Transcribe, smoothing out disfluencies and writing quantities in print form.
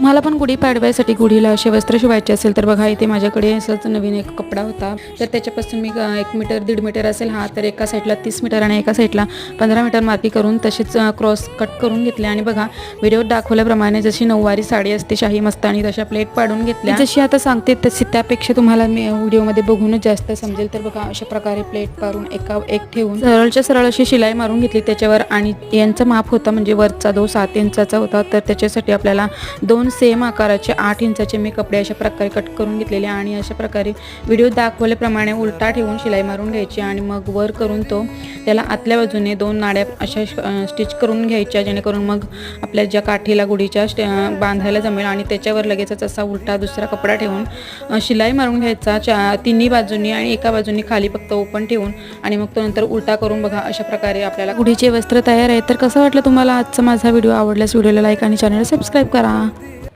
मला पण गुढी पाडव्यासाठी गुढीला असे वस्त्र शिवायचे असेल तर बघा इथे माझ्याकडे असंच नवीन एक कपडा होता, तर त्याच्यापासून मी 1 मीटर 1.5 मीटर असेल हा, तर एका साईडला 30 मीटर आणि एका साईडला 15 मीटर मार्की करून तशीच क्रॉस कट करून घेतले आणि बघा व्हिडिओत दाखवल्याप्रमाणे जशी नऊवारी साडी असते शाही मस्तानी तशा प्लेट पाडून घेतल्या। जशी आता सांगते तशी त्यापेक्षा तुम्हाला मी व्हिडिओमध्ये बघूनच जास्त समजेल। तर बघा अशा प्रकारे प्लेट पाडून एका एक ठेवून सरळच्या सरळ अशी शिलाई मारून घेतली त्याच्यावर, आणि यांचा माप होता म्हणजे वरचा जो 7 इंचाचा होता, तर त्याच्यासाठी आपल्याला 2 सेम आकाराचे 8 इंचाचे मी कपडे अशा प्रकारे कट करून घेतलेले आणि अशा प्रकारे व्हिडिओ दाखवल्याप्रमाणे उलटा ठेवून शिलाई मारून घ्यायची आणि मग वर करून त्याला आतल्या बाजूने 2 नाड्या अशा स्टिच करून घ्यायच्या, जेणेकरून मग आपल्या ज्या काठीला गुढीच्या बांधायला जमेल आणि त्याच्यावर लगेचच असा उलटा दुसरा कपडा ठेवून शिलाई मारून घ्यायचा तिन्ही बाजूंनी आणि एका बाजूनी खाली फक्त ओपन ठेवून, आणि मग तो नंतर उलटा करून बघा अशा प्रकारे आपल्याला गुढीचे वस्त्र तयार आहे। तर कसं वाटलं तुम्हाला आजचा माझा व्हिडिओ? आवडल्यास व्हिडिओला लाईक आणि चॅनलला सबस्क्राईब करा।